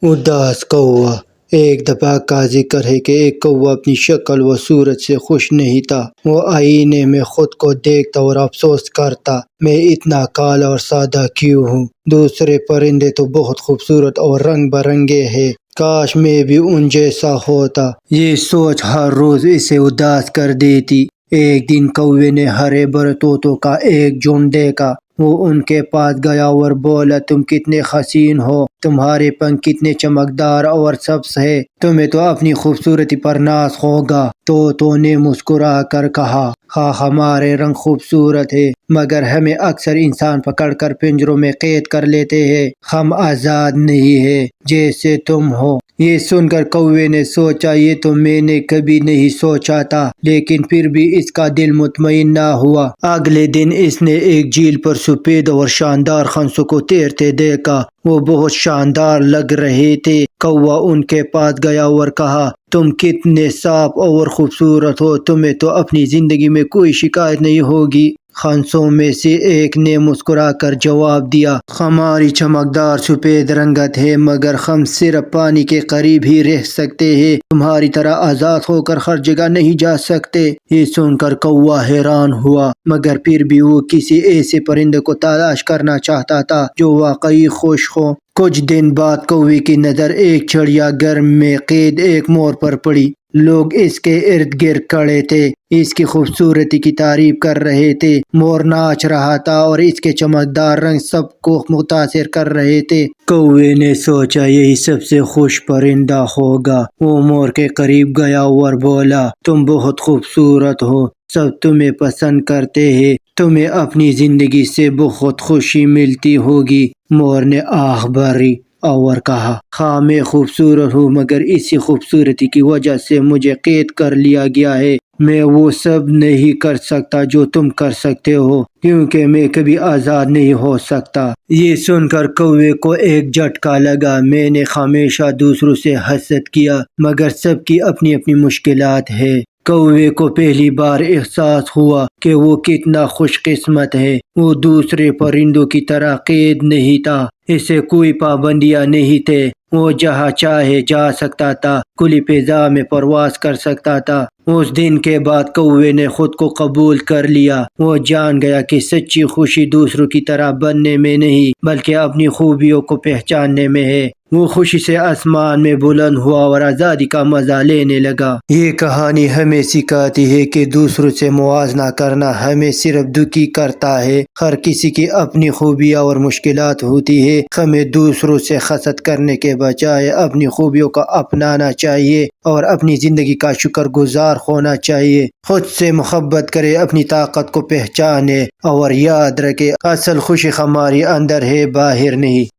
اداس کوا۔ ایک دفعہ کا ذکر ہے کہ ایک کوا اپنی شکل و صورت سے خوش نہیں تھا۔ وہ آئینے میں خود کو دیکھتا اور افسوس کرتا، میں اتنا کالا اور سادہ کیوں ہوں؟ دوسرے پرندے تو بہت خوبصورت اور رنگ برنگے ہیں، کاش میں بھی ان جیسا ہوتا۔ یہ سوچ ہر روز اسے اداس کر دیتی۔ ایک دن کوے نے ہرے بھرے طوطوں کا ایک جھنڈ دیکھا۔ وہ ان کے پاس گیا اور بولا، تم کتنے حسین ہو، تمہارے پنکھ کتنے چمکدار اور سبز ہے، تمہیں تو اپنی خوبصورتی پر ناز ہوگا۔ طوطوں نے مسکرا کر کہا، ہاں ہمارے رنگ خوبصورت ہے، مگر ہمیں اکثر انسان پکڑ کر پنجروں میں قید کر لیتے ہیں، ہم آزاد نہیں ہیں جیسے تم ہو۔ یہ سن کر کوے نے سوچا، یہ تو میں نے کبھی نہیں سوچا تھا، لیکن پھر بھی اس کا دل مطمئن نہ ہوا۔ اگلے دن اس نے ایک جھیل پر سفید اور شاندار ہنسوں کو تیرتے دیکھا۔ وہ بہت شاندار لگ رہے تھے۔ کوا ان کے پاس گیا اور کہا، تم کتنے صاف اور خوبصورت ہو، تمہیں تو اپنی زندگی میں کوئی شکایت نہیں ہوگی۔ ہنسوں میں سے ایک نے مسکرا کر جواب دیا، ہماری چمکدار سفید رنگت ہے، مگر ہم صرف پانی کے قریب ہی رہ سکتے ہیں، تمہاری طرح آزاد ہو کر ہر جگہ نہیں جا سکتے۔ یہ سن کر کوا حیران ہوا، مگر پھر بھی وہ کسی ایسے پرندے کو تلاش کرنا چاہتا تھا جو واقعی خوش ہو۔ کچھ دن بعد کوے کی نظر ایک چڑیا گھر میں قید ایک مور پر پڑی۔ لوگ اس کے ارد گرد کھڑے تھے، اس کی خوبصورتی کی تعریف کر رہے تھے۔ مور ناچ رہا تھا اور اس کے چمکدار رنگ سب کو متاثر کر رہے تھے۔ کوے نے سوچا، یہی سب سے خوش پرندہ ہوگا۔ وہ مور کے قریب گیا اور بولا، تم بہت خوبصورت ہو، سب تمہیں پسند کرتے ہیں، تمہیں اپنی زندگی سے بہت خوشی ملتی ہوگی۔ مور نے آہ بھری اور کہا، ہاں میں خوبصورت ہوں، مگر اسی خوبصورتی کی وجہ سے مجھے قید کر لیا گیا ہے۔ میں وہ سب نہیں کر سکتا جو تم کر سکتے ہو، کیونکہ میں کبھی آزاد نہیں ہو سکتا۔ یہ سن کر کوے کو ایک جھٹکا لگا، میں نے ہمیشہ دوسروں سے حسد کیا، مگر سب کی اپنی اپنی مشکلات ہے۔ کوے کو پہلی بار احساس ہوا کہ وہ کتنا خوش قسمت ہے۔ وہ دوسرے پرندوں کی طرح قید نہیں تھا، اسے کوئی پابندیاں نہیں تھے، وہ جہاں چاہے جا سکتا تھا، کھلی فضا میں پرواز کر سکتا تھا۔ اس دن کے بعد کوے نے خود کو قبول کر لیا۔ وہ جان گیا کہ سچی خوشی دوسروں کی طرح بننے میں نہیں، بلکہ اپنی خوبیوں کو پہچاننے میں ہے۔ وہ خوشی سے آسمان میں بلند ہوا اور آزادی کا مزہ لینے لگا۔ یہ کہانی ہمیں سکھاتی ہے کہ دوسروں سے موازنہ کرنا ہمیں صرف دکھی کرتا ہے۔ ہر کسی کی اپنی خوبیاں اور مشکلات ہوتی ہے۔ ہمیں دوسروں سے حسد کرنے کے بجائے اپنی خوبیوں کو اپنانا چاہیے اور اپنی زندگی کا شکر گزار ہونا چاہیے۔ خود سے محبت کرے، اپنی طاقت کو پہچانے اور یاد رکھے، اصل خوشی ہمارے اندر ہے، باہر نہیں۔